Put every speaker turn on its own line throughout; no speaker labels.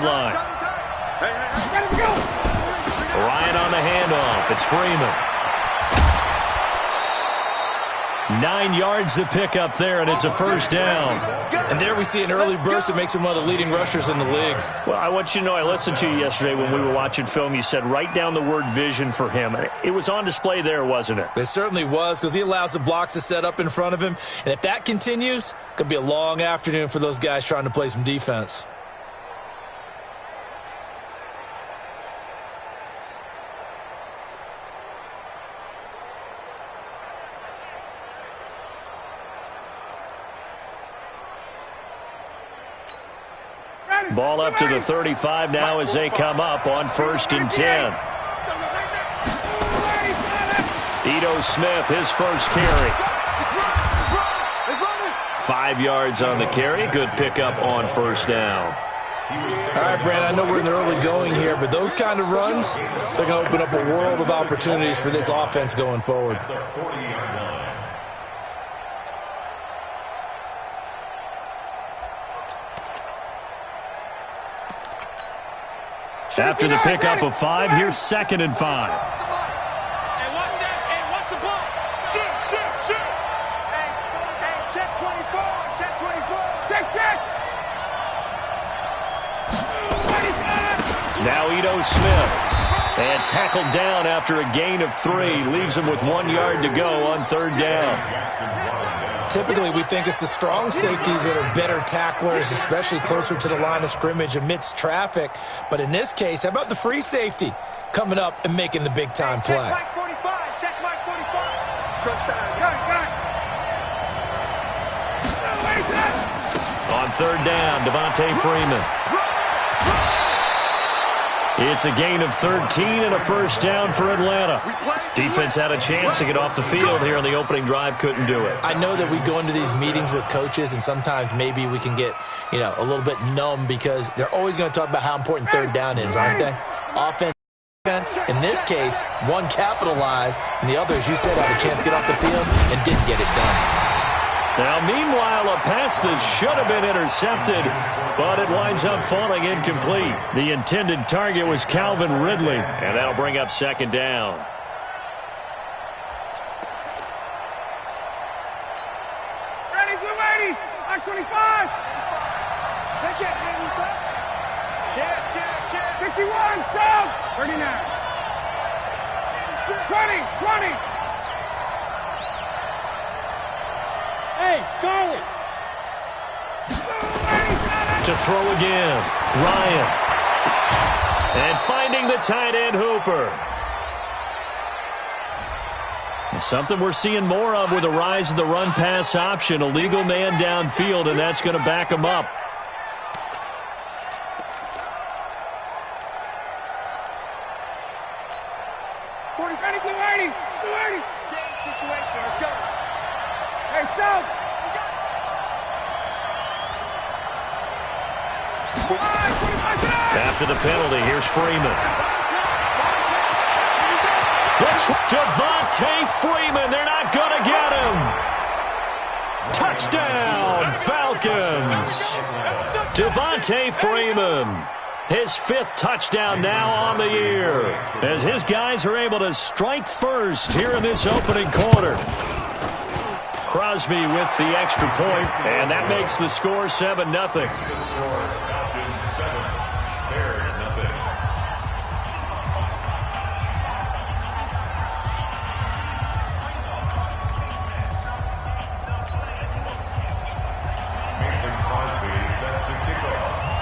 line. Ryan on the handoff. It's Freeman. 9 yards to pick up there, and it's a first down.
And there we see an early burst that makes him one of the leading rushers in the league.
Well, I want you to know, I listened to you yesterday when we were watching film. You said write down the word vision for him. It was on display there, wasn't it?
It certainly was, because he allows the blocks to set up in front of him. And if that continues, it could be a long afternoon for those guys trying to play some defense.
Ball up to the 35 now as they come up on 1st and 10. Ito Smith, his first carry. 5 yards on the carry. Good pickup on first down.
All right, Brandon, I know we're in the early going here, but those kind of runs, they're going to open up a world of opportunities for this offense going forward.
After the pickup of 5, here's 2nd and 5.
Hey, what's the ball? Shoot. Hey, check 24. Check.
Now Ito Smith. And tackled down after a gain of 3. Leaves him with 1 yard to go on 3rd down.
Typically, we think it's the strong safeties that are better tacklers, especially closer to the line of scrimmage amidst traffic. But in this case, how about the free safety coming up and making the big-time play?
Check Mike 45. Check Mike 45. Crunch time. Got it.
On 3rd down, Devontae Freeman. It's a gain of 13 and a first down for Atlanta. Defense had a chance to get off the field here on the opening drive, couldn't do it.
I know that we go into these meetings with coaches, and sometimes maybe we can get, a little bit numb because they're always going to talk about how important 3rd down is, aren't they? Offense, defense. In this case, one capitalized, and the other, as you said, had a chance to get off the field and didn't get it done.
Now, meanwhile, a pass that should have been intercepted, but it winds up falling incomplete. The intended target was Calvin Ridley, and that'll bring up 2nd down.
Ready, blue 80. Like 25. They can't handle that. Check. 51, south. 39. 20. Hey, Charlie.
To throw again, Ryan. And finding the tight end, Hooper. Something we're seeing more of with the rise of the run-pass option. A legal man downfield, and that's going to back him up.
Ready, blue 80. Game situation. Let's go. Hey, South.
After the penalty, here's Freeman. Devontae Freeman, they're not going to get him. Touchdown, Falcons. Devontae Freeman, his 5th touchdown now on the year, as his guys are able to strike first here in this opening quarter. Crosby with the extra point, and that makes the score 7-0.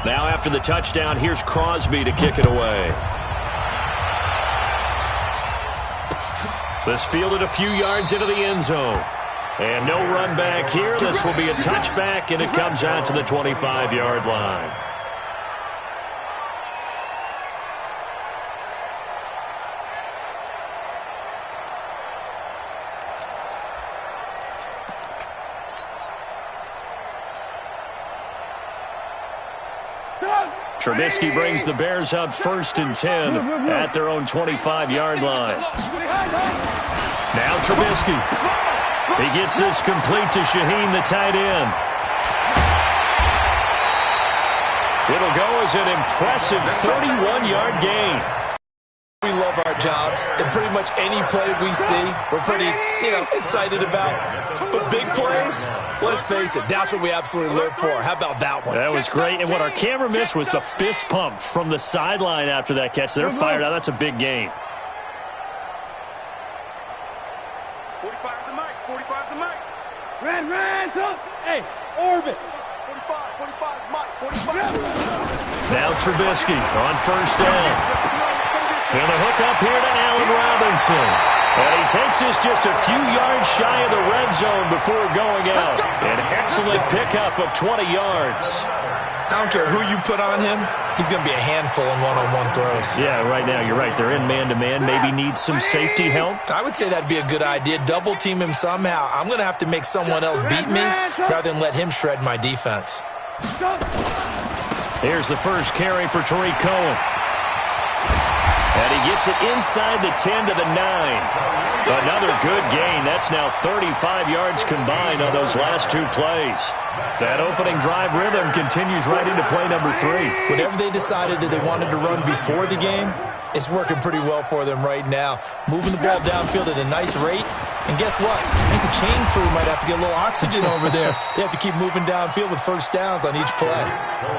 Now after the touchdown, here's Crosby to kick it away. This fielded a few yards into the end zone. And no run back here. This will be a touchback, and it comes out to the 25-yard line. Trubisky brings the Bears up 1st and 10 at their own 25-yard line. Now Trubisky. He gets this complete to Shaheen, the tight end. It'll go was an impressive 31-yard gain.
We love our jobs, and pretty much any play we see, we're pretty, excited about. But big plays, let's face it, that's what we absolutely live for. How about that one?
That was great, and what our camera missed was the fist pump from the sideline after that catch. They're fired out. That's a big gain.
45 to Mike, 45 to Mike.
Ran, top. Hey, orbit.
45, Mike, 45.
Now Trubisky on first down. And the hook up here to Allen Robinson. And he takes us just a few yards shy of the red zone before going out. An excellent pickup of 20 yards.
I don't care who you put on him, he's going to be a handful in one-on-one throws.
Yeah, right now you're right. They're in man-to-man. Maybe need some safety help.
I would say that'd be a good idea. Double team him somehow. I'm going to have to make someone else beat me rather than let him shred my defense.
Here's the first carry for Tariq Cohen. And he gets it inside the 10 to the 9. Another good gain. That's now 35 yards combined on those last two plays. That opening drive rhythm continues right into play number 3.
Whatever they decided that they wanted to run before the game, it's working pretty well for them right now. Moving the ball downfield at a nice rate. And guess what? I think the chain crew might have to get a little oxygen over there. They have to keep moving downfield with first downs on each play.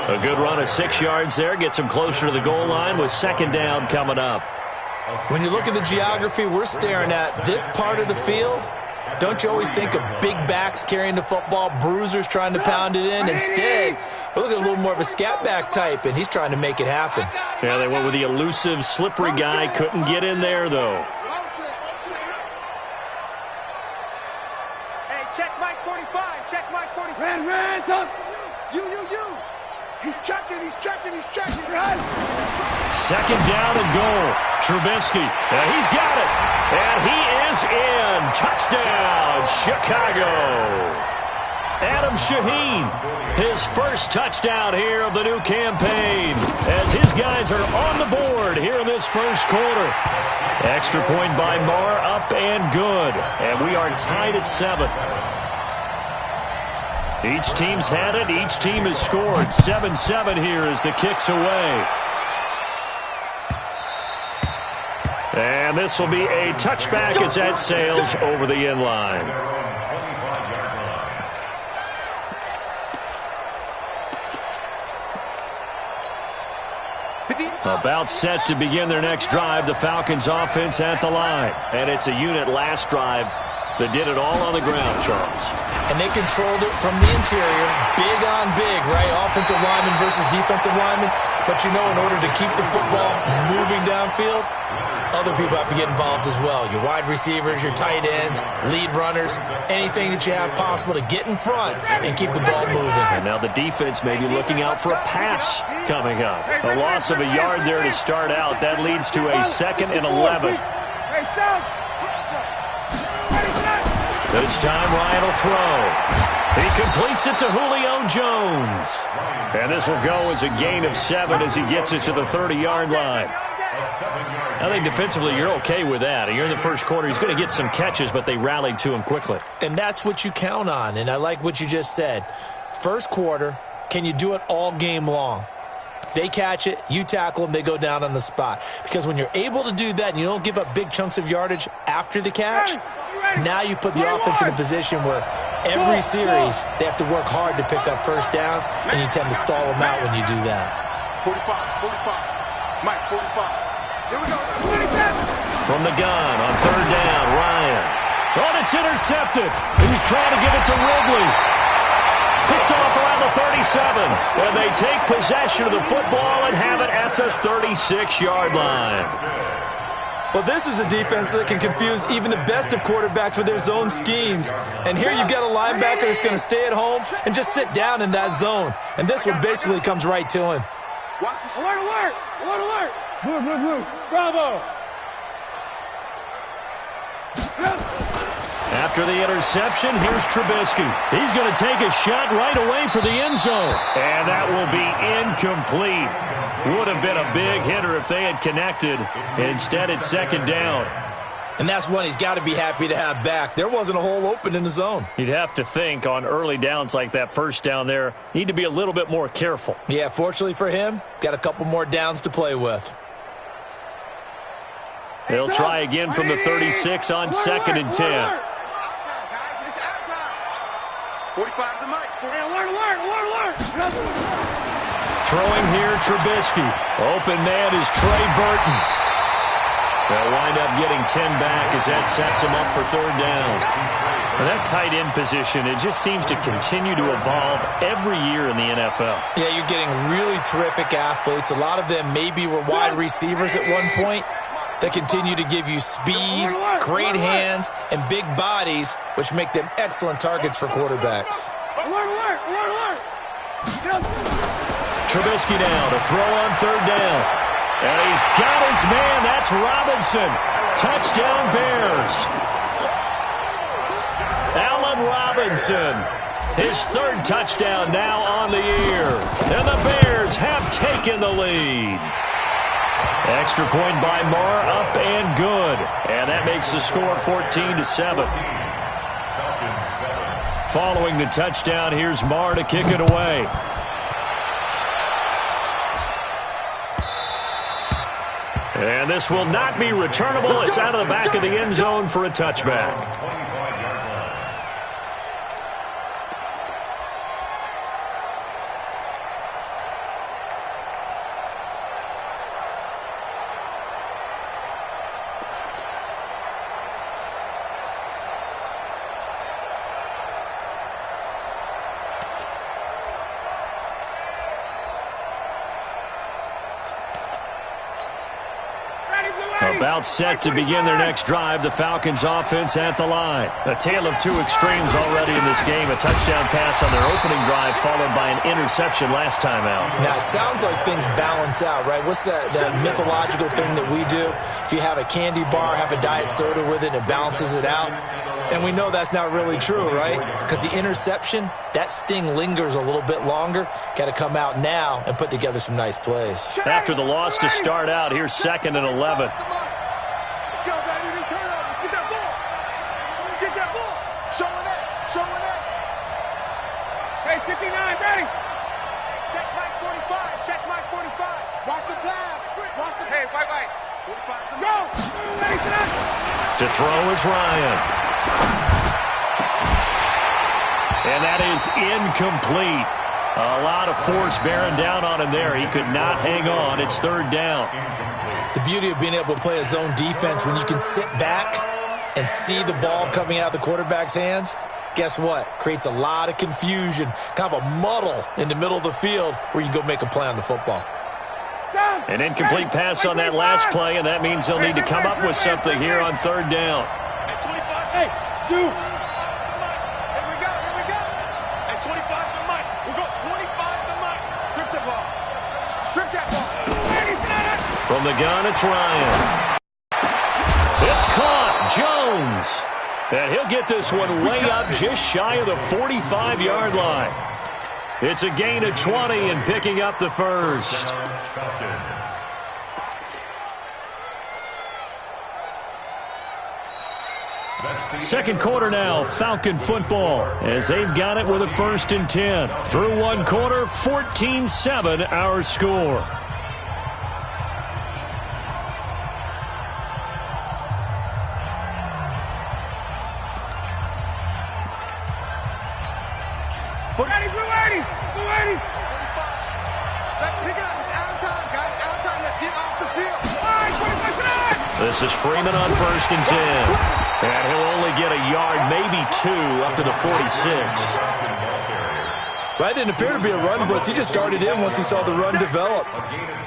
A good run of 6 yards there. Gets them closer to the goal line with second down coming up.
When you look at the geography we're staring at, this part of the field, don't you always think of big backs carrying the football, bruisers trying to pound it in? Instead, we're looking at a little more of a scat back type, and he's trying to make it happen.
Yeah, they went with the elusive, slippery guy. Couldn't get in there, though.
Hey, check Mike 45. Check Mike 45.
Ran, top.
You. He's checking.
Second down and goal. Trubisky. He's got it. And he is in. Touchdown, Chicago. Adam Shaheen, his first touchdown here of the new campaign, as his guys are on the board here in this first quarter. Extra point by Marr, up and good. And we are tied at 7. Each team's had it. Each team has scored. 7-7 here as the kick's away. And this will be a touchback as that sails over the end line. About set to begin their next drive. The Falcons offense at the line. And it's a unit last drive that did it all on the ground, Charles.
And they controlled it from the interior. Big on big, right? Offensive lineman versus defensive lineman. But in order to keep the football moving downfield, other people have to get involved as well. Your wide receivers, your tight ends, lead runners, anything that you have possible to get in front and keep the ball moving.
And now the defense may be looking out for a pass coming up. A loss of a yard there to start out. That leads to a 2nd and 11. This time Ryan will throw. He completes it to Julio Jones. And this will go as a gain of 7 as he gets it to the 30-yard line. I think defensively you're okay with that. You're in the first quarter. He's going to get some catches, but they rallied to him quickly.
And that's what you count on. And I like what you just said. First quarter, can you do it all game long? They catch it, you tackle them, they go down on the spot. Because when you're able to do that and you don't give up big chunks of yardage after the catch, now you put the offense in a position where every series they have to work hard to pick up first downs, and you tend to stall them out when you do that.
45. Mike, 45. Here we go. 45.
From the gun on third down, Ryan. Oh, it's intercepted. He's trying to give it to Ridley. Picked off around the 37. And they take possession of the football and have it at the 36-yard line.
Well, this is a defense that can confuse even the best of quarterbacks with their zone schemes. And here you've got a linebacker that's going to stay at home and just sit down in that zone. And this one basically comes right to him.
Alert! Blue. Bravo!
After the interception, here's Trubisky. He's going to take a shot right away for the end zone. And that will be incomplete. Would have been a big hitter if they had connected. Instead, it's second down.
And that's one he's got to be happy to have back. There wasn't a hole open in the zone.
You'd have to think on early downs like that first down there, need to be a little bit more careful.
Yeah, fortunately for him, got a couple more downs to play with.
They'll try again from the 36 on 2nd and 10.
It's out time, guys. It's out time. 45 to Mike. Alert.
Throwing here, Trubisky. Open man is Trey Burton. They'll wind up getting 10 back as that sets him up for 3rd down. Well, that tight end position, it just seems to continue to evolve every year in the NFL.
Yeah, you're getting really terrific athletes. A lot of them maybe were wide receivers at one point. They continue to give you speed, great hands, and big bodies, which make them excellent targets for quarterbacks.
Alert.
Trubisky now to throw on 3rd down. And he's got his man. That's Robinson. Touchdown Bears. Allen Robinson. His 3rd touchdown now on the year. And the Bears have taken the lead. Extra point by Marr, up and good. And that makes the score 14-7. Following the touchdown, here's Marr to kick it away. And this will not be returnable. It's out of the back of the end zone for a touchback. About set to begin their next drive, the Falcons offense at the line. A tale of 2 extremes already in this game. A touchdown pass on their opening drive followed by an interception last time out.
Now, it sounds like things balance out, right? What's that mythological thing that we do? If you have a candy bar, have a diet soda with it, it balances it out. And we know that's not really true, right? Because the interception, that sting lingers a little bit longer. Got to come out now and put together some nice plays.
After the loss to start out, here's 2nd and 11.
Let's go, baby. Return over. Get that ball. Get that ball. Showing that. Hey, 59, ready. Check Mike 45. Watch the pass. Hey, white. 45. Go. Ready, set.
To throw is Ryan. And that is incomplete. A lot of force bearing down on him there. He could not hang on. It's 3rd down.
The beauty of being able to play a zone defense when you can sit back and see the ball coming out of the quarterback's hands, guess what? Creates a lot of confusion, kind of a muddle in the middle of the field where you can go make a play on the football.
An incomplete pass on that last play, and that means they'll need to come up with something here on 3rd down.
At 25, hey, shoot. Here we go. At 25 to Mike. We'll go 25 to Mike. Strip the ball. Strip that ball.
From the gun, it's Ryan. It's caught. Jones. And he'll get this one way up just shy of the 45-yard line. It's a gain of 20 and picking up the first. Second quarter now, Falcon football, as they've got it with a 1st and 10. Through 1 quarter, 14-7 our score.
Ready. Let's pick it up. It's out of time, guys. Out of time. Let's get off the field.
This is Freeman on 1st and 10. And he'll only get a yard, maybe 2, up to the 46.
Well, that didn't appear to be a run blitz. He just darted in once he saw the run develop.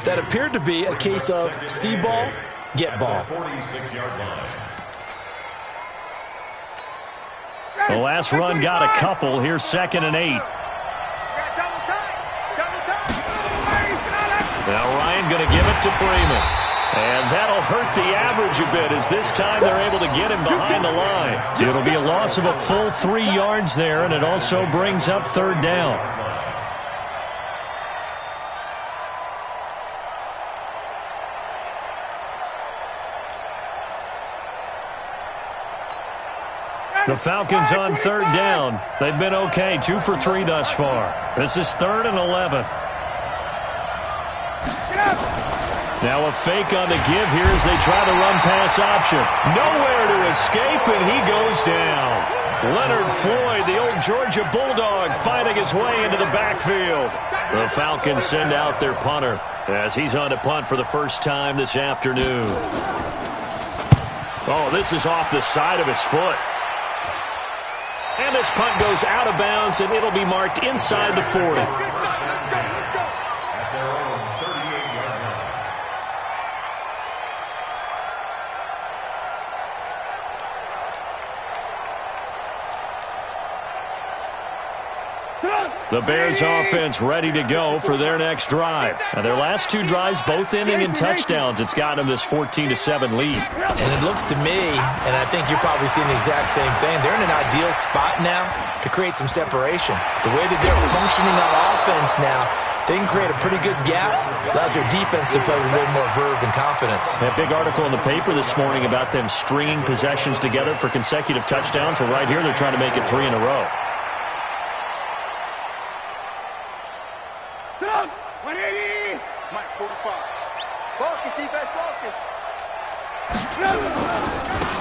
That appeared to be a case of see ball, get ball.
The last run got a couple. Here's 2nd and 8. Now Ryan going to give it to Freeman. And that'll hurt the average a bit as this time they're able to get him behind the line. It'll be a loss of a full 3 yards there, and it also brings up 3rd down. The Falcons on third down. They've been okay, 2 for 3 thus far. This is 3rd and 11. Now a fake on the give here as they try the run-pass option. Nowhere to escape, and he goes down. Leonard Floyd, the old Georgia Bulldog, fighting his way into the backfield. The Falcons send out their punter as he's on to punt for the first time this afternoon. Oh, this is off the side of his foot. And this punt goes out of bounds, and it'll be marked inside the 40. The Bears offense ready to go for their next drive. And their last 2 drives both ending in touchdowns. It's got them this 14-7 lead.
And it looks to me, and I think you're probably seeing the exact same thing, they're in an ideal spot now to create some separation. The way that they're functioning on offense now, they can create a pretty good gap. Allows their defense to play with a little more verve and confidence.
That big article in the paper this morning about them stringing possessions together for consecutive touchdowns. So right here, they're trying to make it 3 in a row.
Mike, 45. Focus, defense, focus.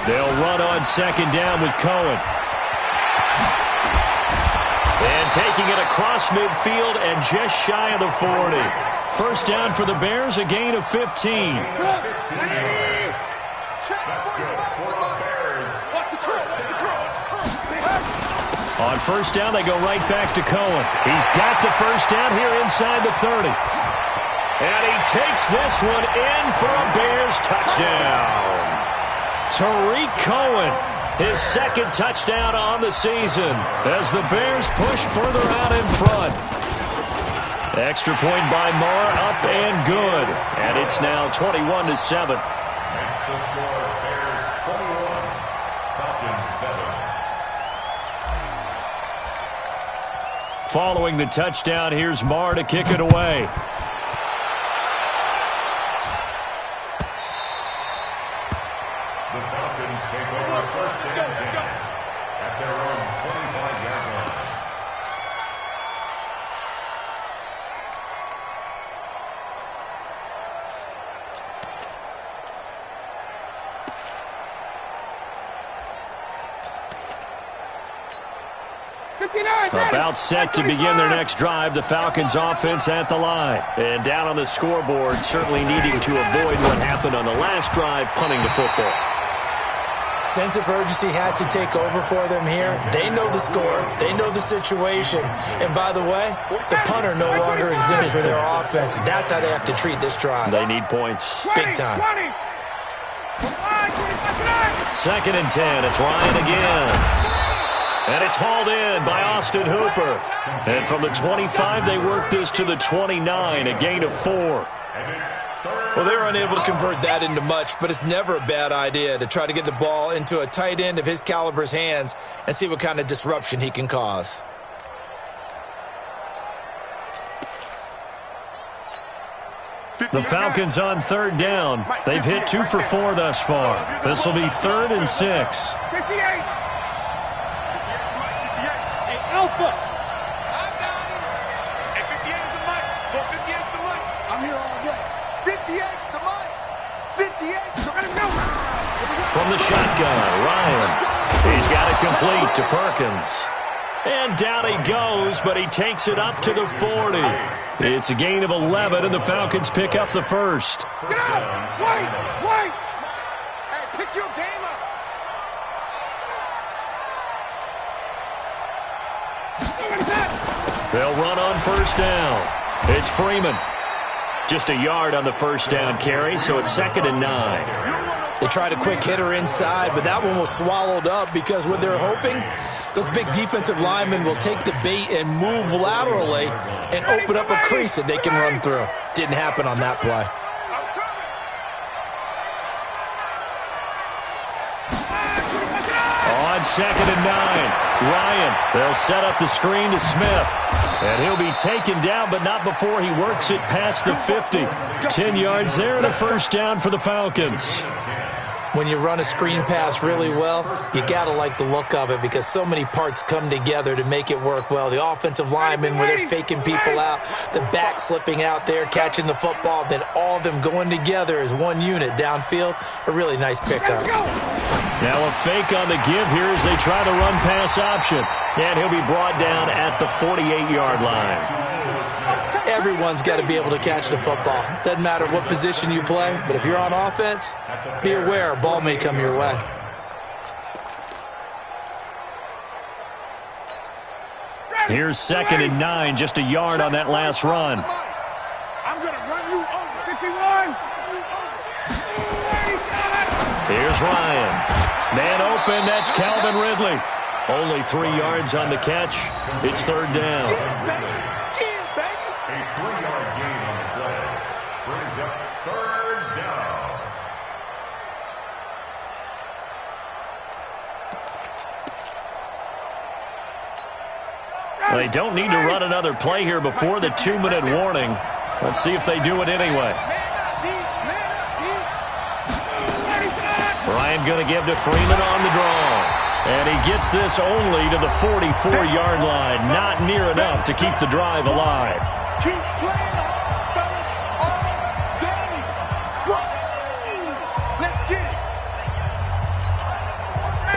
They'll run on second down with Cohen. And taking it across midfield and just shy of the 40. First down for the Bears, a gain of 15. On first down, they go right back to Cohen. He's got the first down here inside the 30. And he takes this one in for a Bears touchdown. Tariq Cohen, his second touchdown on the season as the Bears push further out in front. Extra point by Marr, up and good. And it's now 21-7.
Makes the score Bears 21, Falcons 7.
Following the touchdown, here's Marr to kick it away.
The Falcons take over first and 10 at their own 25-yard line.
About set to begin their next drive, the Falcons offense at the line. And down on the scoreboard, certainly needing to avoid what happened on the last drive, punting the football.
Sense of urgency has to take over for them here. They know the score. They know the situation. And by the way, the punter no longer exists for their offense. That's how they have to treat this drive.
They need points.
Big time.
2nd and 10. It's Ryan again. And it's hauled in by Austin Hooper. And from the 25, they work this to the 29, a gain of 4.
Well, they were unable to convert that into much, but it's never a bad idea to try to get the ball into a tight end of his caliber's hands and see what kind of disruption he can cause.
The Falcons on third down. They've hit 2 for 4 thus far. This will be 3rd and 6.
58. Hey, Alpha.
Hey, 58's the mic. Go, 58's the mic. I'm here all day. 58's the mic. 58's the mic.
From the shotgun, Ryan. He's got it complete to Perkins. And down he goes, but he takes it up to the 40. It's a gain of 11, and the Falcons pick up the first.
Get out! Wait! Wait!
Hey, pick your game up.
They'll run on first down. It's Freeman. Just a yard on the first down carry, so it's 2nd and 9.
They tried a quick hitter inside, but that one was swallowed up because what they're hoping, those big defensive linemen will take the bait and move laterally and open up a crease that they can run through. Didn't happen on that play.
On 2nd and 9, Ryan. They'll set up the screen to Smith. And he'll be taken down, but not before he works it past the 50. 10 yards there and a first down for the Falcons.
when you run a screen pass really well, you got to like the look of it because so many parts come together to make it work well. The offensive linemen, where they're faking people out, the back slipping out there, catching the football, then all of them going together as one unit downfield. A really nice pickup.
Now a fake on the give here as they try the run-pass option. And he'll be brought down at the 48-yard line.
Everyone's got to be able to catch the football. Doesn't matter what position you play, but if you're on offense, be aware a ball may come your way.
Here's 2nd and 9, just a yard on that last run.
I'm going to run you over. 51.
Here's Ryan. Man open, that's Calvin Ridley. Only 3 yards on the catch. It's 3rd down.
A 3-yard gain on the play brings up 3rd down.
They don't need to run another play here before the 2-minute warning. Let's see if they do it anyway. Ryan going to give to Freeman on the draw. And he gets this only to the 44-yard line. Not near enough to keep the drive alive.
Keep playing hard, fellas, all day. Run. Let's get it.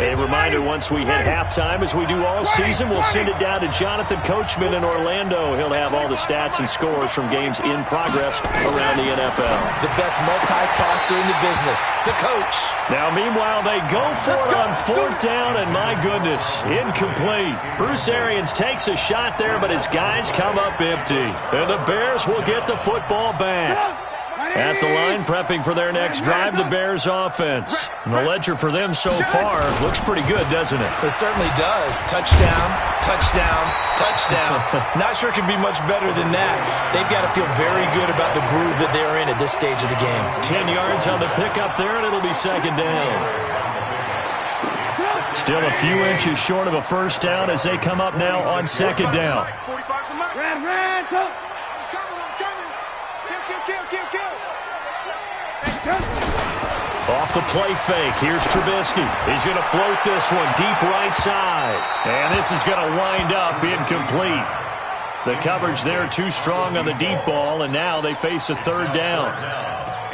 A reminder, once we hit halftime, as we do all season, we'll send it down to Jonathan Coachman in Orlando. He'll have all the stats and scores from games in progress around the NFL.
The best multitasker in the business, the coach.
Now, meanwhile, they go for it on 4th down, and my goodness, incomplete. Bruce Arians takes a shot there, but his guys come up empty. And the Bears will get the football back. At the line, prepping for their next drive, the Bears offense. And the ledger for them so far looks pretty good, doesn't it?
It certainly does. Touchdown, touchdown, touchdown. Not sure it can be much better than that. They've got to feel very good about the groove that they're in at this stage of the game.
10 yards on the pickup there, and it'll be 2nd down. Still a few inches short of a 1st down as they come up now on 2nd down. Off the play fake, here's Trubisky. He's going to float this one deep right side. And this is going to wind up incomplete. The coverage there too strong on the deep ball, and now they face a 3rd down.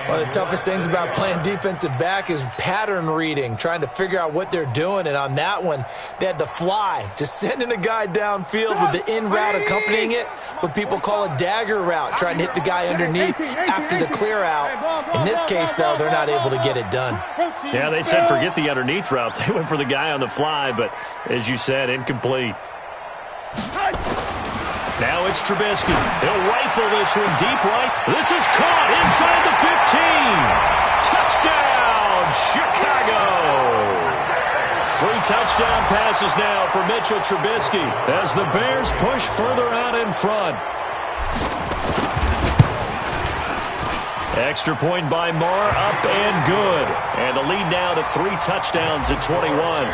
One of the toughest things about playing defensive back is pattern reading, trying to figure out what they're doing. And on that one, they had to fly, just sending a guy downfield with the in route accompanying it, what people call a dagger route, trying to hit the guy underneath after the clear out. In this case, though, they're not able to get it done.
Yeah, they said forget the underneath route. They went for the guy on the fly, but as you said, incomplete. Now it's Trubisky. He'll rifle this one deep right. This is caught inside the 15. Touchdown, Chicago. 3 touchdown passes now for Mitchell Trubisky as the Bears push further out in front. Extra point by Marr, up and good. And the lead now to 3 touchdowns at 21.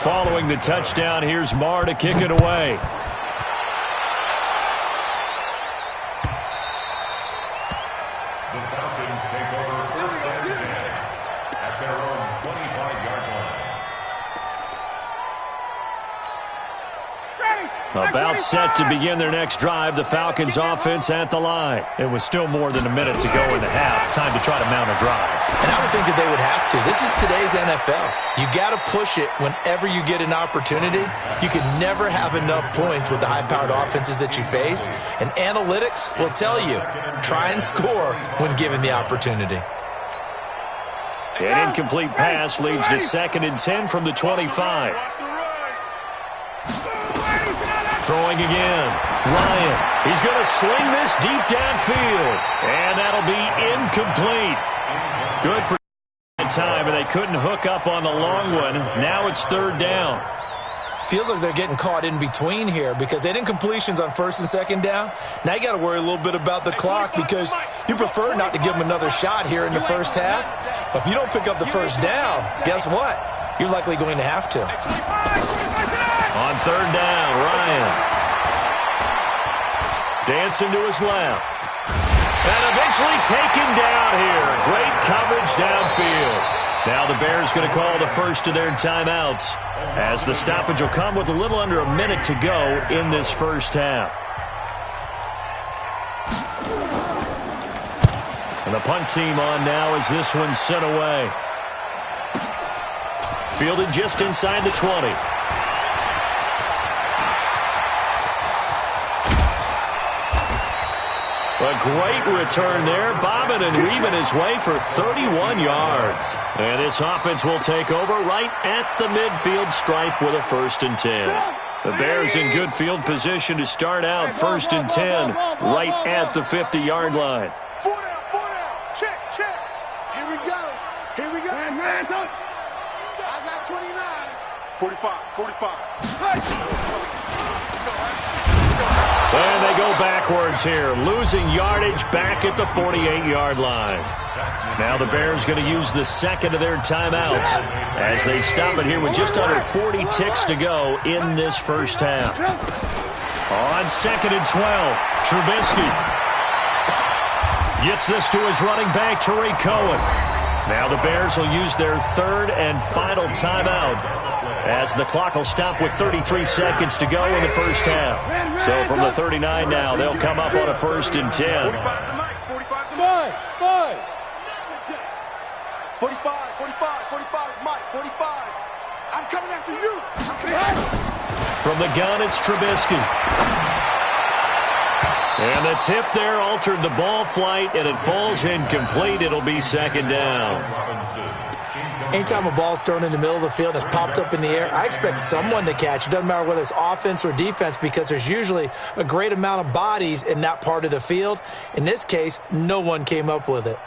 Following the touchdown, here's Marr to kick it away.
The Falcons take over 1st and 10 at their own 25-yard line.
About set to begin their next drive, the Falcons offense at the line. It was still more than a minute to go in the half. Time to try to mount a drive.
And I would think that they would have to. This is today's NFL. You got to push it whenever you get an opportunity. You can never have enough points with the high-powered offenses that you face. And analytics will tell you, try and score when given the opportunity.
An incomplete pass leads to 2nd and 10 from the 25. Throwing again. Ryan. He's going to sling this deep downfield. And that'll be incomplete. Good for time, and they couldn't hook up on the long one. Now it's 3rd down.
Feels like they're getting caught in between here because they didn't completions on 1st and 2nd down. Now you got to worry a little bit about the clock because you prefer not to give them another shot here in the 1st half. But if you don't pick up the 1st down, guess what? You're likely going to have to.
On 3rd down, Ryan. Dancing to his left. And eventually taken down here. Great coverage downfield. Now the Bears going to call the first of their timeouts, as the stoppage will come with a little under a minute to go in this first half. And the punt team on now as this one's sent away. Fielded just inside the 20. A great return there, bobbing and weaving his way for 31 yards. And this offense will take over right at the midfield stripe with a 1st and 10. The Bears in good field position to start out 1st and 10 right at the 50-yard line.
4 down, 4 down. Check, check. Here we go. Here we go. I got 29. 45, 45.
And they go backwards here, losing yardage back at the 48-yard line. Now the Bears going to use the second of their timeouts as they stop it here with just under 40 ticks to go in this first half. On 2nd and 12, Trubisky gets this to his running back, Tariq Cohen. Now the Bears will use their 3rd and final timeout, as the clock will stop with 33 seconds to go in the first half. So from the 39 now, they'll come up on a 1st and 10.
45, 45, Mike, 45. I'm coming after you.
From the gun, it's Trubisky. And the tip there altered the ball flight, and it falls incomplete. It'll be 2nd down.
Anytime a ball's thrown in the middle of the field and it's popped up in the air, I expect someone to catch. It doesn't matter whether it's offense or defense, because there's usually a great amount of bodies in that part of the field. In this case, no one came up with it.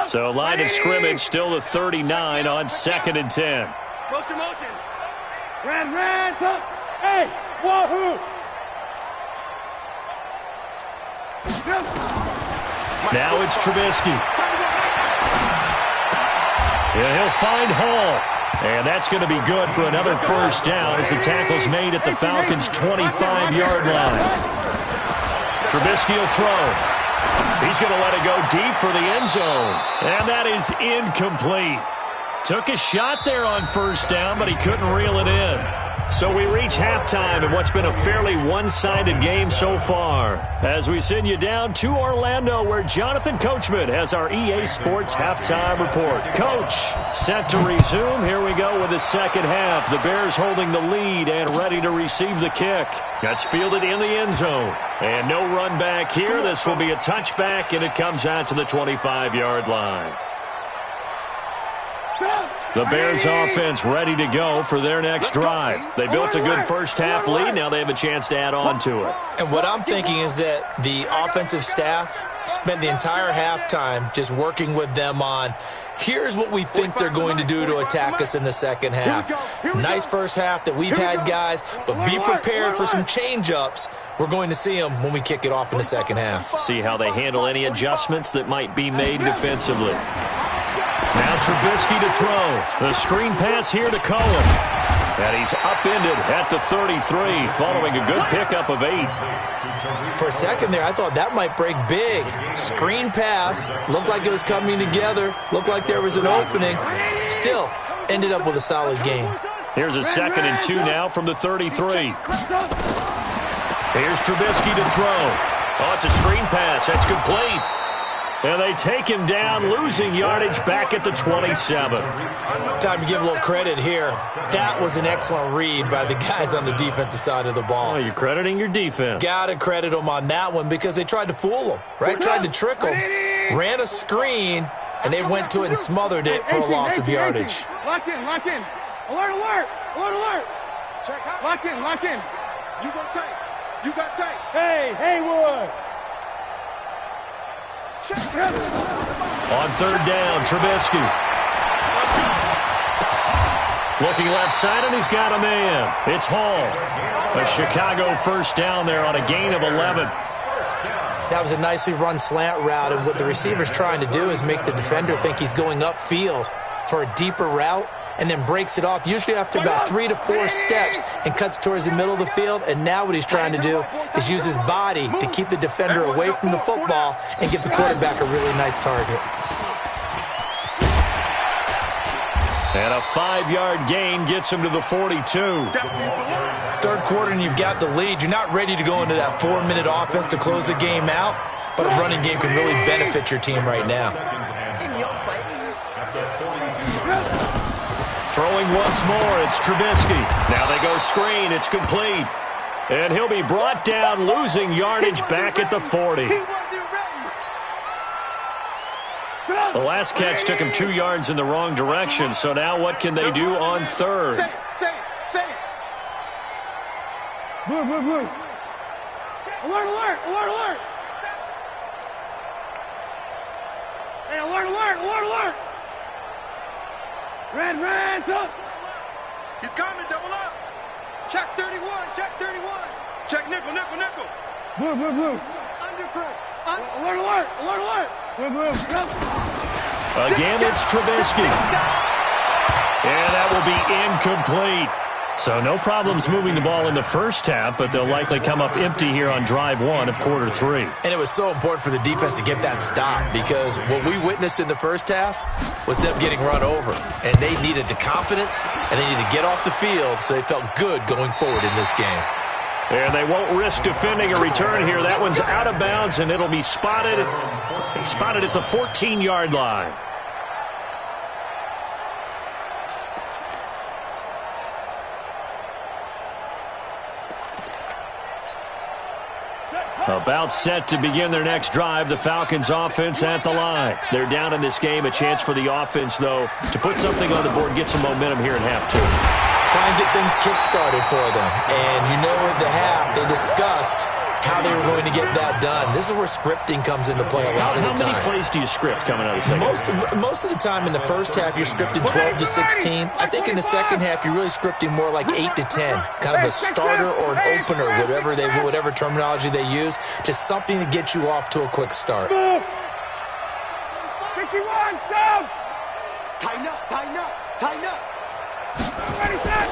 So line of scrimmage still the 39 on 2nd and 10.
Motion, motion.
Ran, top. Hey, wahoo!
Now it's Trubisky. Yeah, he'll find Hall. And that's going to be good for another 1st down as the tackle's made at the Falcons' 25-yard line. Trubisky will throw. He's going to let it go deep for the end zone. And that is incomplete. Took a shot there on 1st down, but he couldn't reel it in. So we reach halftime in what's been a fairly one-sided game so far, as we send you down to Orlando, where Jonathan Coachman has our EA Sports halftime report. Coach, set to resume. Here we go with the second half. The Bears holding the lead and ready to receive the kick. That's fielded in the end zone. And no run back here. This will be a touchback, and it comes out to the 25-yard line. The Bears offense ready to go for their next drive. They built a good first half lead. Now they have a chance to add on to it.
And what I'm thinking is that the offensive staff spent the entire halftime just working with them on, here's what we think they're going to do to attack us in the second half. Nice first half that we've had, guys, but be prepared for some change-ups. We're going to see them when we kick it off in the second half.
See how they handle any adjustments that might be made defensively. Now Trubisky to throw. The screen pass here to Cohen. And he's upended at the 33, following a good pickup of 8.
For a second there, I thought that might break big. Screen pass. Looked like it was coming together. Looked like there was an opening. Still, ended up with a solid game.
Here's a 2nd and 2 now from the 33. Here's Trubisky to throw. Oh, it's a screen pass. That's complete. And they take him down, losing yardage back at the 27.
Time to give a little credit here. That was an excellent read by the guys on the defensive side of the ball.
Oh, you're crediting your defense.
Got to credit them on that one because they tried to fool them, right? Tried to trick them, ran a screen, and they went to it and smothered it for a loss of yardage.
Lock in, lock in. Alert, alert, alert, alert.
Check out.
Lock in, lock in.
You got tape. You got tape.
Hey, Haywood.
On 3rd down, Trubisky. Looking left side, and he's got a man. It's Hall. A Chicago 1st down there on a gain of 11.
That was a nicely run slant route, and what the receiver's trying to do is make the defender think he's going upfield for a deeper route. and then breaks it off, usually after about 3 to 4 steps, and cuts towards the middle of the field. And now what he's trying to do is use his body to keep the defender away from the football and give the quarterback a really nice target.
And a 5-yard gain gets him to the 42.
Third quarter and you've got the lead. You're not ready to go into that 4-minute offense to close the game out, but a running game can really benefit your team right now.
In your face.
Throwing once more, it's Trubisky. Now they go screen, it's complete. And he'll be brought down, losing yardage back at the 40. The last catch took him 2 yards in the wrong direction, so now what can they do on third?
Say it.
Blue. Alert. Hey, alert. Red, up.
He's coming, double up. Check 31. Check nickel.
Blue.
Undercut.
Alert. Blue.
Again, it's Trubisky. And that will be incomplete. So no problems moving the ball in the first half, but they'll likely come up empty here on drive 1 of quarter 3.
And it was so important for the defense to get that stop, because what we witnessed in the first half was them getting run over. And they needed the confidence, and they needed to get off the field so they felt good going forward in this game.
And they won't risk defending a return here. That one's out of bounds, and it'll be spotted at the 14-yard line. About set to begin their next drive, the Falcons offense at the line. They're down in this game. A chance for the offense, though, to put something on the board, get some momentum here in half 2.
Try and get things kick-started for them. And you know at the half, they discussed how they were going to get that done. This is where scripting comes into play a lot of the time.
How many plays do you script coming out of the second?
Most of the time in the first half, you're scripting 12 to 16. I think in the second half, you're really scripting more like 8 to 10. Kind of a starter or an opener, whatever terminology they use. Just something to get you off to a quick start.
51, down.
Tighten up.
Ready, set.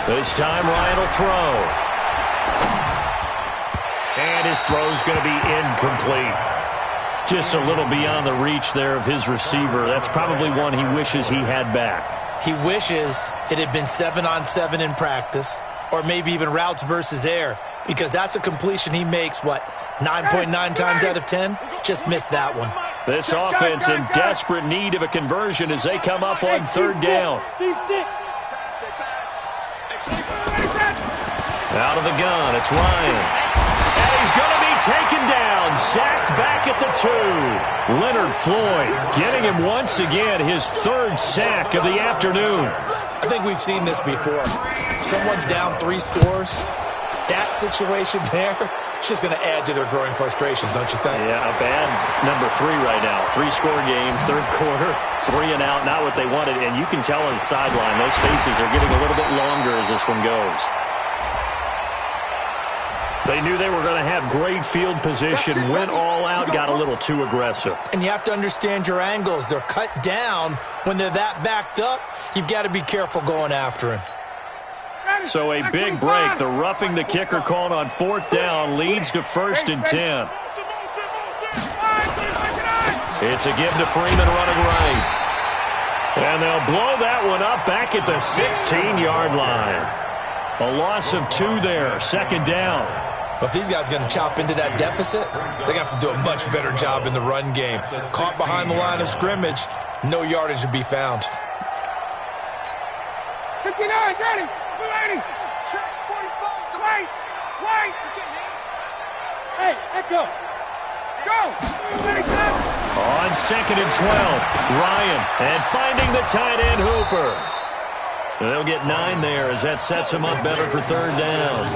This time Ryan will throw. And his throw's going to be incomplete. Just a little beyond the reach there of his receiver. That's probably one he wishes he had back.
He wishes it had been 7-on-7 in practice, or maybe even routes versus air, because that's a completion he makes, 9.9 times out of 10? Just missed that one.
This offense in desperate need of a conversion as they come up on third down. Out of the gun, it's Ryan. And he's going to be taken down, sacked back at the 2. Leonard Floyd getting him once again, his 3rd sack of the afternoon.
I think we've seen this before. Someone's down 3 scores. That situation there, it's just going to add to their growing frustrations, don't you think?
Yeah, a bad number 3 right now. 3-score game, third quarter, 3 and out, not what they wanted. And you can tell on the sideline, those faces are getting a little bit longer as this one goes. They knew they were going to have great field position, went all out, got a little too aggressive.
And you have to understand your angles. They're cut down. When they're that backed up, you've got to be careful going after him.
So a big break. The roughing the kicker called on 4th down leads to 1st and 10. It's a give to Freeman running right. And they'll blow that one up back at the 16-yard line. A loss of 2 there, 2nd down.
But if these guys are going to chop into that deficit, they got to do a much better job in the run game. Caught behind the line of scrimmage, no yardage to be found.
59, ready. 280.
Check 45.
Wait. Hey, echo. Go. Ready, set.
On 2nd and 12, Ryan, and finding the tight end Hooper. They'll get 9 there as that sets him up better for 3rd down.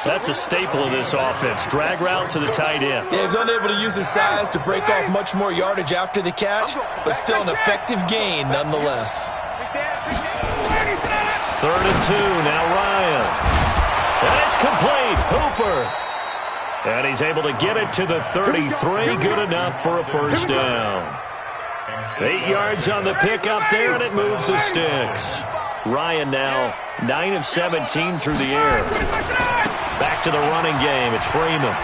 That's a staple of this offense. Drag route to the tight end.
Yeah, he's unable to use his size to break off much more yardage after the catch, but still an effective gain nonetheless.
3rd and 2, now Ryan. And it's complete. Hooper. And he's able to get it to the 33. Good enough for a 1st down. 8 yards on the pickup there, and it moves the sticks. Ryan now 9 of 17 through the air. Back to the running game. It's Freeman.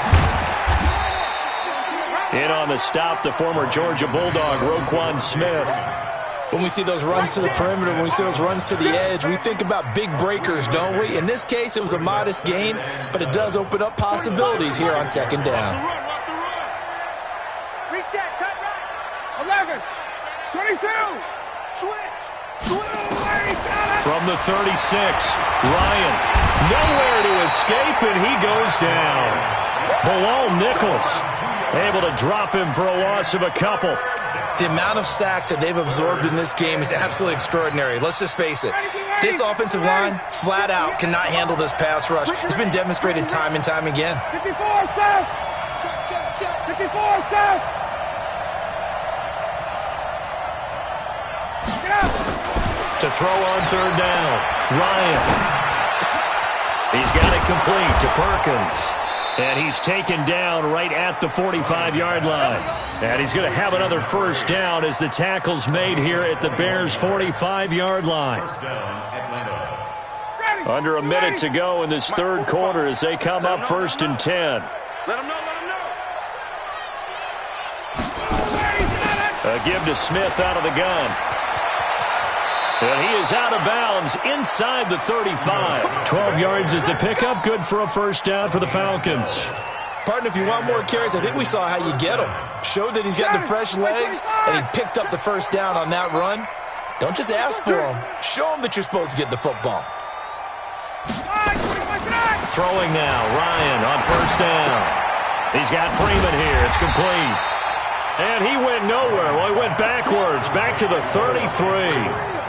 In on the stop, the former Georgia Bulldog, Roquan Smith.
When we see those runs to the perimeter, when we see those runs to the edge, we think about big breakers, don't we? In this case, it was a modest gain, but it does open up possibilities here on second down.
Reset, cut right.
11, 22.
Switch.
From the 36, Ryan. Nowhere to escape, and he goes down. Bilal Nichols able to drop him for a loss of a couple.
The amount of sacks that they've absorbed in this game is absolutely extraordinary. Let's just face it. This offensive line, flat out, cannot handle this pass rush. It's been demonstrated time and time again.
54, south. 54, south. Get up.
To throw on third down, Ryan. He's got it complete to Perkins. And he's taken down right at the 45-yard line. And he's going to have another first down as the tackle's made here at the Bears' 45-yard line. Under a minute to go in this third quarter as they come up first and 10.
Let him know, let him know.
A give to Smith out of the gun. And he is out of bounds inside the 35. 12 yards is the pickup. Good for a first down for the Falcons.
Partner, if you want more carries, I think we saw how you get him. Showed that he's got the fresh legs, and he picked up the first down on that run. Don't just ask for him. Show him that you're supposed to get the football.
Throwing now, Ryan on first down. He's got Freeman here. It's complete. And he went nowhere. Well, he went backwards, back to the 33.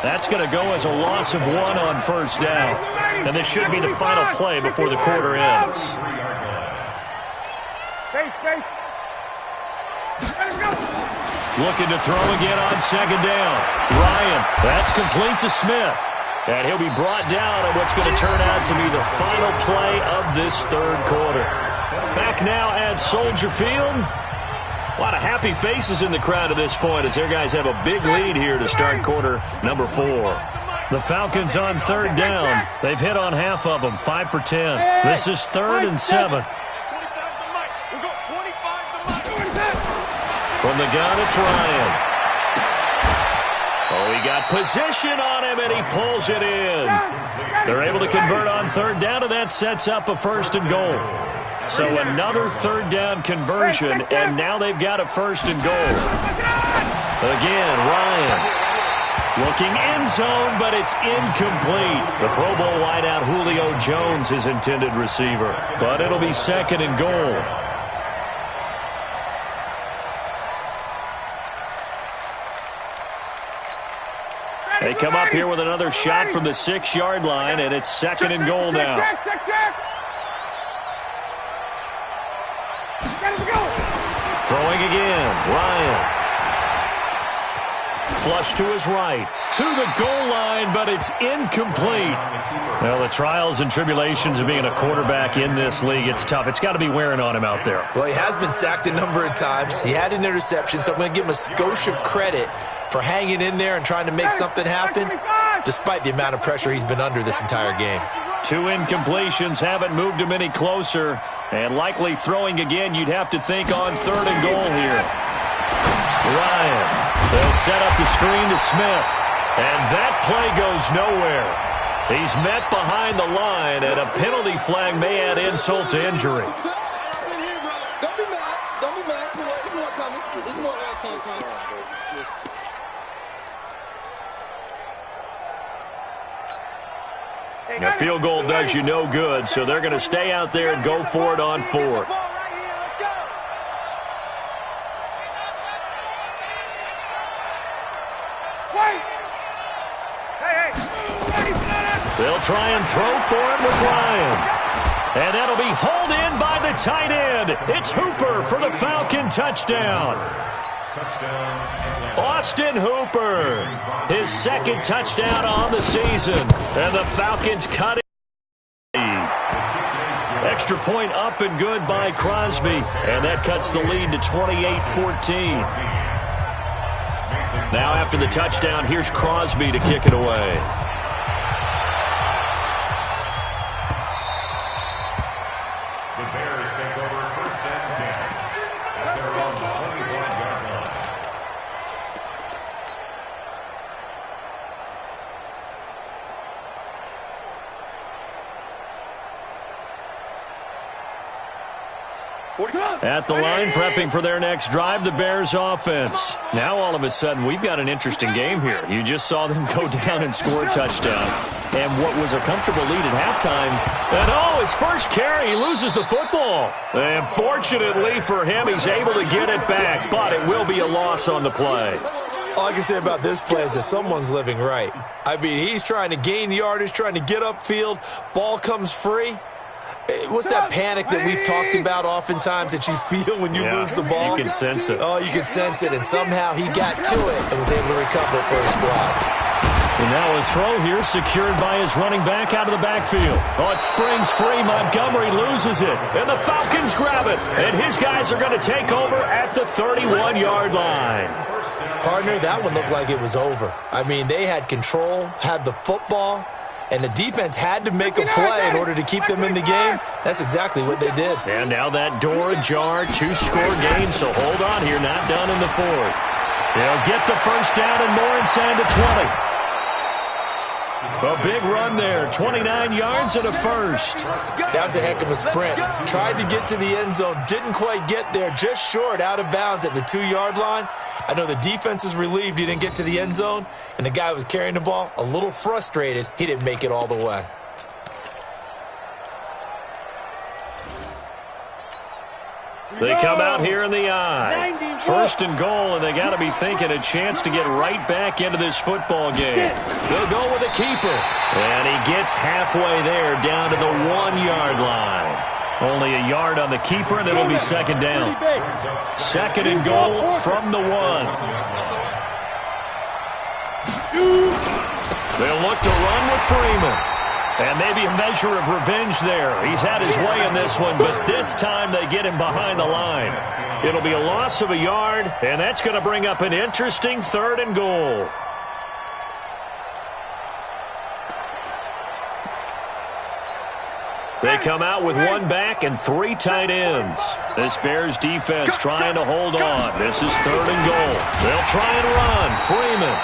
That's going to go as a loss of 1 on first down. And this should be the final play before the quarter ends. Looking to throw again on second down. Ryan, that's complete to Smith. And he'll be brought down at what's going to turn out to be the final play of this third quarter. Back now at Soldier Field. A lot of happy faces in the crowd at this point as their guys have a big lead here to start quarter number 4. The Falcons on third down. They've hit on half of them, 5 for 10. This is 3rd and 7. From the gun, it's Ryan. Oh, he got position on him, and he pulls it in. They're able to convert on third down, and that sets up a 1st and goal. So another third down conversion, and now they've got a 1st and goal. Again, Ryan looking end zone, but it's incomplete. The Pro Bowl wideout Julio Jones, his intended receiver. But it'll be 2nd and goal. They come up here with another shot from the 6-yard line, and it's 2nd and goal now. Throwing again, Ryan. Flush to his right, to the goal line, but it's incomplete. Well, the trials and tribulations of being a quarterback in this league, it's tough. It's got to be wearing on him out there.
Well, he has been sacked a number of times. He had an interception, so I'm going to give him a skosh of credit for hanging in there and trying to make something happen, despite the amount of pressure he's been under this entire game.
2 incompletions haven't moved him any closer, and likely throwing again, you'd have to think on 3rd and goal here. Ryan, they'll set up the screen to Smith, and that play goes nowhere. He's met behind the line, and a penalty flag may add insult to injury.
Don't be mad. Don't be mad. There's more coming. There's more coming.
A field goal does you no good, so they're going to stay out there and go for it on 4th. They'll try and throw for it with Ryan. And that'll be hauled in by the tight end. It's Hooper for the Falcon touchdown. Austin Hooper, his 2nd touchdown on the season. And the Falcons cut it. Extra point up and good by Crosby. And that cuts the lead to 28-14. Now after the touchdown, here's Crosby to kick it away.
The Bears take over 1st and 10 at their own 21-yard line.
At the line, prepping for their next drive, the Bears offense. Now all of a sudden, we've got an interesting game here. You just saw them go down and score a touchdown. And what was a comfortable lead at halftime, and his first carry, he loses the football. And fortunately for him, he's able to get it back, but it will be a loss on the play.
All I can say about this play is that someone's living right. I mean, he's trying to gain yardage, trying to get upfield. Ball comes free. What's that panic that we've talked about oftentimes that you feel when you lose the ball?
You can sense it.
Oh, you can sense it, and somehow he got to it and was able to recover it for his squad.
And now a throw here secured by his running back out of the backfield. Oh, it springs free. Montgomery loses it. And the Falcons grab it. And his guys are going to take over at the 31-yard line.
Partner, that one looked like it was over. I mean, they had control, had the football, and the defense had to make a play in order to keep them in the game. That's exactly what they did.
And now that door ajar, 2-score game, so hold on here, not done in the 4th. They'll get the first down and more inside the 20. A big run there, 29 yards and a first.
That was a heck of a sprint. Tried to get to the end zone, didn't quite get there, just short, out of bounds at the 2-yard line. I know the defense is relieved he didn't get to the end zone, and the guy who was carrying the ball, a little frustrated, he didn't make it all the way.
They come out here in the eye. 1st and goal, and they got to be thinking a chance to get right back into this football game. They'll go with a keeper, and he gets halfway there down to the 1-yard line. Only a yard on the keeper, and it'll be 2nd down. 2nd and goal from the 1. They'll look to run with Freeman. And maybe a measure of revenge there. He's had his way in this one, but this time they get him behind the line. It'll be a loss of a yard, and that's going to bring up an interesting 3rd and goal. They come out with 1 back and 3 tight ends. This Bears defense trying to hold on. This is 3rd and goal. They'll try and run. Freeman.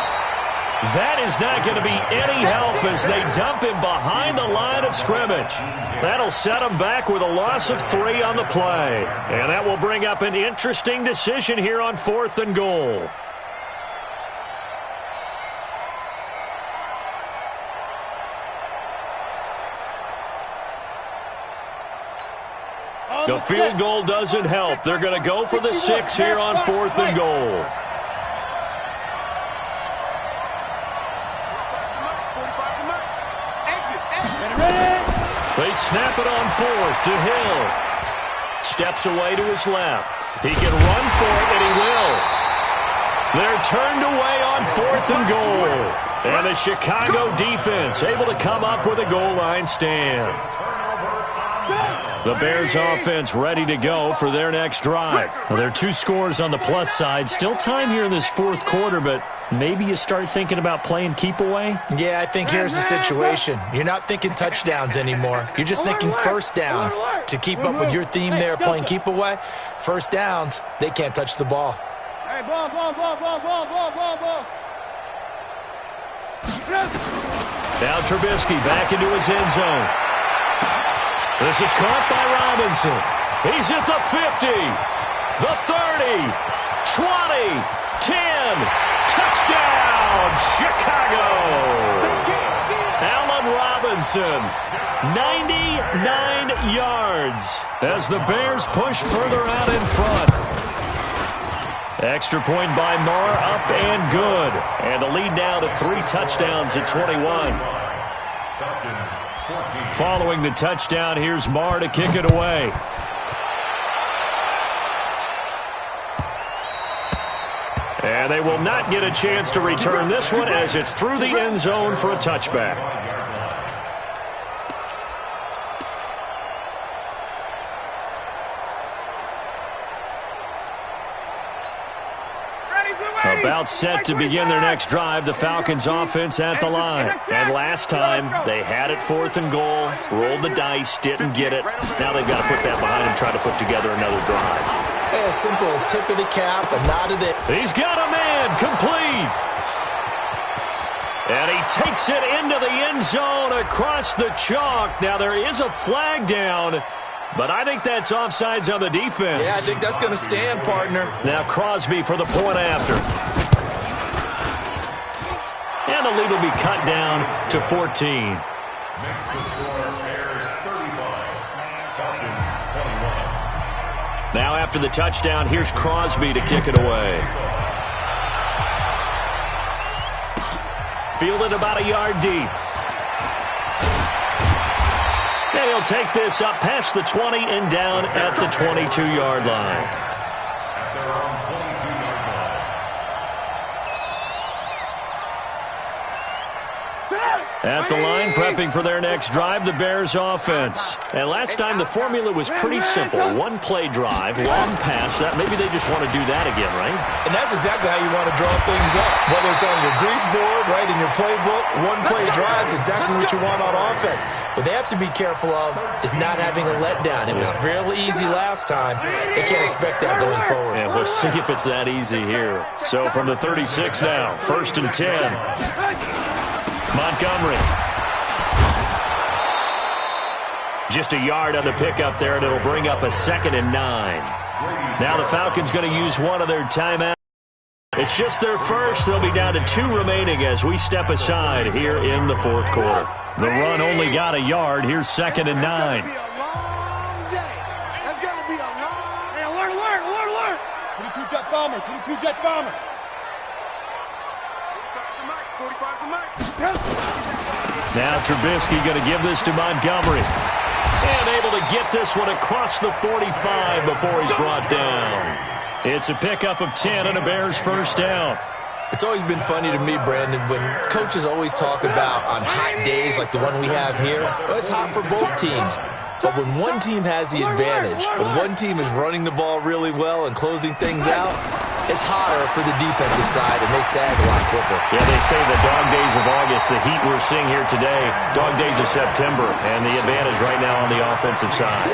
That is not going to be any help as they dump him behind the line of scrimmage. That'll set him back with a loss of 3 on the play. And that will bring up an interesting decision here on 4th and goal. The field goal doesn't help. They're going to go for the 6 here on 4th and goal. They snap it on 4th to Hill. Steps away to his left. He can run for it, and he will. They're turned away on 4th and goal. And the Chicago defense able to come up with a goal line stand. The Bears offense ready to go for their next drive. Well, there are 2 scores on the plus side. Still time here in this 4th quarter, but maybe you start thinking about playing keep away?
Yeah, I think here's the situation. You're not thinking touchdowns anymore. You're just thinking first downs. To keep up with your theme there, playing keep away, first downs, they can't touch the ball.
Hey, ball.
Now Trubisky back into his end zone. This is caught by Robinson. He's at the 50, the 30, 20, 10. Touchdown, Chicago. Allen Robinson, 99 yards as the Bears push further out in front. Extra point by Marr, up and good. And the lead now to 3 touchdowns at 21. Following the touchdown, here's Marr to kick it away. And they will not get a chance to return this one as it's through the end zone for a touchback.
Ready,
About set to begin their next drive, the Falcons offense at the line. And last time, they had it 4th and goal, rolled the dice, didn't get it. Now they've got to put that behind and try to put together another drive.
Hey, a simple tip of the cap, a nod of the...
He's got a man, complete. And he takes it into the end zone across the chalk. Now there is a flag down, but I think that's offsides on the defense.
Yeah, I think that's going to stand, partner.
Now Crosby for the point after. And the lead will be cut down to 14.
Next to score, Bears 35, Falcons 21.
Now after the touchdown, here's Crosby to kick it away. Fielded about a yard deep. And he'll take this up past the 20 and down at the 22-yard line.
At their own 22-yard line.
At the line, prepping for their next drive, the Bears offense. And last time, the formula was pretty simple. One-play drive, long pass. That maybe they just want to do that again, right?
And that's exactly how you want to draw things up. Whether it's on your grease board, right, in your playbook, one-play drives, exactly what you want on offense. What they have to be careful of is not having a letdown. It was real easy last time. They can't expect that going forward.
Yeah, we'll see if it's that easy here. So from the 36 now, 1st and 10. Montgomery. Just a yard on the pickup there, and it'll bring up a 2nd and 9. Now the Falcons going to use one of their timeouts. It's just their first. They'll be down to 2 remaining as we step aside here in the 4th quarter. The run only got a yard. Here's 2nd and 9.
That's going to be a long... Hey, alert. 22 jet bomber, 22 jet bomber. 45 to Mike.
Now Trubisky going to give this to Montgomery. And able to get this one across the 45 before he's brought down. It's a pickup of 10 and a Bears first down.
It's always been funny to me, Brandon, when coaches always talk about on hot days like the one we have here, it's hot for both teams. But when one team has the advantage, when one team is running the ball really well and closing things out, it's hotter for the defensive side, and they sag a lot quicker.
Yeah, they say the dog days of August, the heat we're seeing here today, dog days of September, and the advantage right now on the offensive side.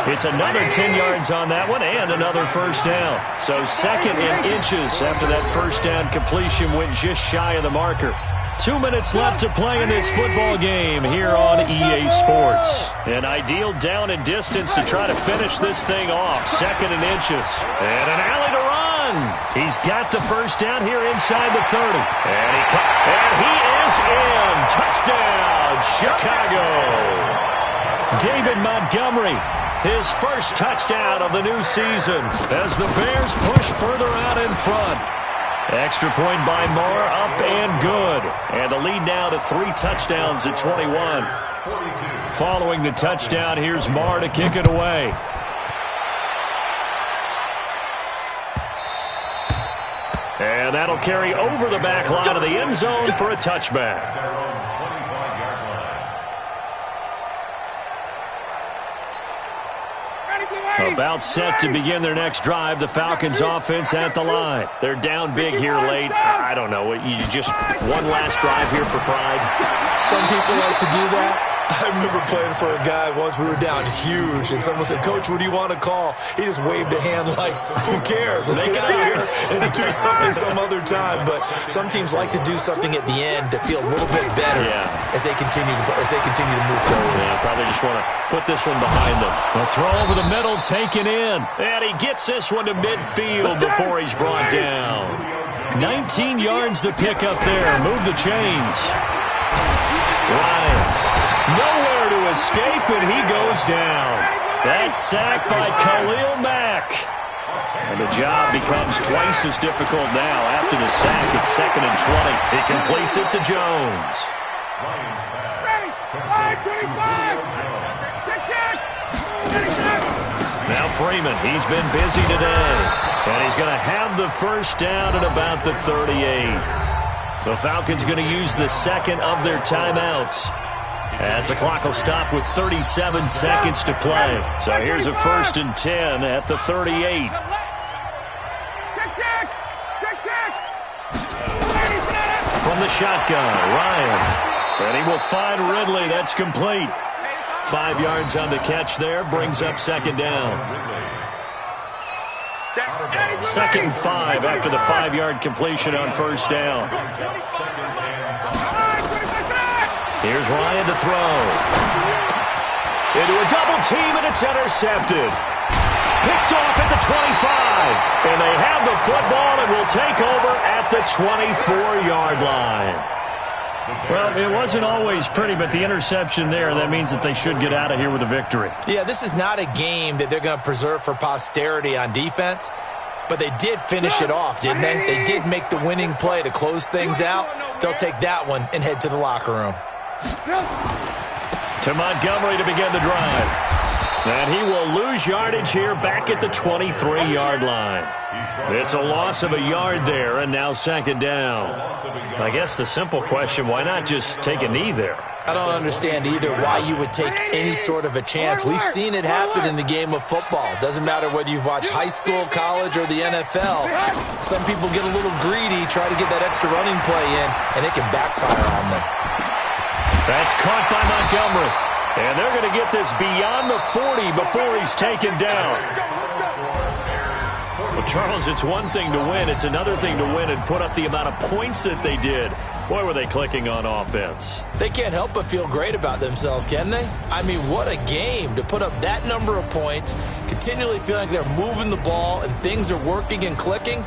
It's another 10 yards on that one and another first down. So 2nd and inches after that first down completion went just shy of the marker. 2 minutes left to play in this football game here on EA Sports. An ideal down and distance to try to finish this thing off. 2nd and inches. And an alley to run. He's got the first down here inside the 30. And he is in. Touchdown, Chicago. David Montgomery, his first touchdown of the new season as the Bears push further out in front. Extra point by Moore, up and good. And the lead now to 3 touchdowns at 21. Following the touchdown, here's Moore to kick it away. And that'll carry over the back line of the end zone for a touchback. About set to begin their next drive, the Falcons offense at the line. They're down big here late. I don't know. You just one last drive here for pride.
Some people like to do that. I remember playing for a guy once. We were down huge, and someone said, "Coach, what do you want to call?" He just waved a hand like, "Who cares? Let's get out of here and do something some other time." But some teams like to do something at the end to feel a little bit better as they continue to move forward.
Yeah, probably just want to put this one behind them. A throw over the middle, taken in, and he gets this one to midfield before he's brought down. 19 yards to pick up there. Move the chains. Ryan. Nowhere to escape, and he goes down. That's sacked by Khalil Mack. And the job becomes twice as difficult now. After the sack, it's 2nd and 20. He completes it to Jones. Now Freeman, he's been busy today. And he's going to have the first down at about the 38. The Falcons going to use the 2nd of their timeouts, as the clock will stop with 37 seconds to play. So here's a 1st and 10 at the 38. From the shotgun, Ryan. And he will find Ridley. That's complete. 5 yards on the catch there. Brings up second down. 2nd and 5 after the 5-yard completion on first down. Here's Ryan to throw. Into a double team, and it's intercepted. Picked off at the 25. And they have the football and will take over at the 24-yard line. Well, it wasn't always pretty, but the interception there, that means that they should get out of here with a victory.
Yeah, this is not a game that they're going to preserve for posterity on defense, but they did finish it off, didn't they? They did make the winning play to close things out. They'll take that one and head to the locker room.
To Montgomery to begin the drive. And he will lose yardage here back at the 23-yard line. It's a loss of a yard there, and now second down. I guess the simple question, why not just take a knee there?
I don't understand either why you would take any sort of a chance. We've seen it happen in the game of football. Doesn't matter whether you've watched high school, college, or the NFL. Some people get a little greedy, try to get that extra running play in, and it can backfire on them.
That's caught by Montgomery. And they're going to get this beyond the 40 before he's taken down. Well, Charles, it's one thing to win. It's another thing to win and put up the amount of points that they did. Boy, were they clicking on offense.
They can't help but feel great about themselves, can they? I mean, what a game to put up that number of points, continually feeling like they're moving the ball and things are working and clicking.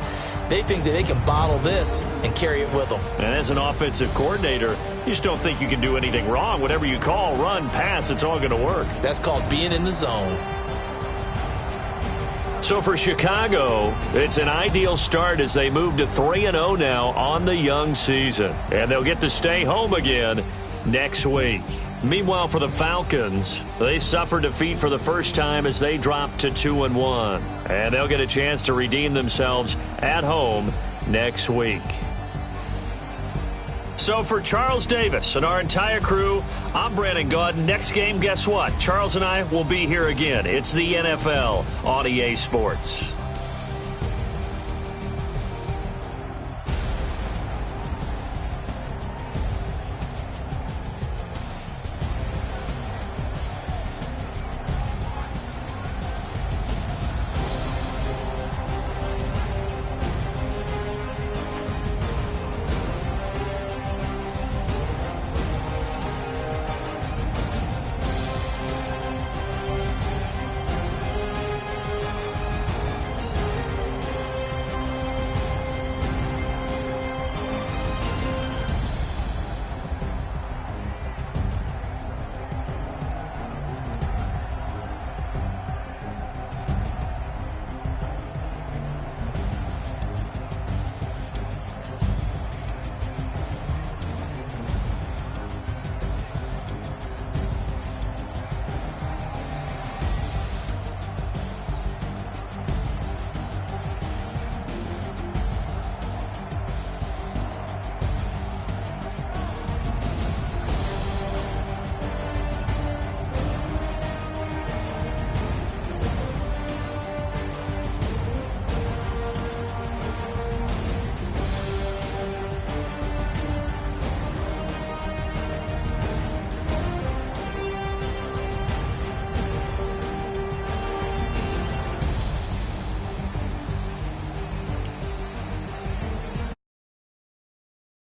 They think that they can bottle this and carry it with them. And
as an offensive coordinator, you just don't think you can do anything wrong. Whatever you call, run, pass, it's all going to work.
That's called being in the zone.
So for Chicago, it's an ideal start as they move to 3-0 now on the young season. And they'll get to stay home again next week. Meanwhile, for the Falcons, they suffered defeat for the first time as they dropped to 2-1. And they'll get a chance to redeem themselves at home next week. So for Charles Davis and our entire crew, I'm Brandon Gaudin. Next game, guess what? Charles and I will be here again. It's the NFL on EA Sports.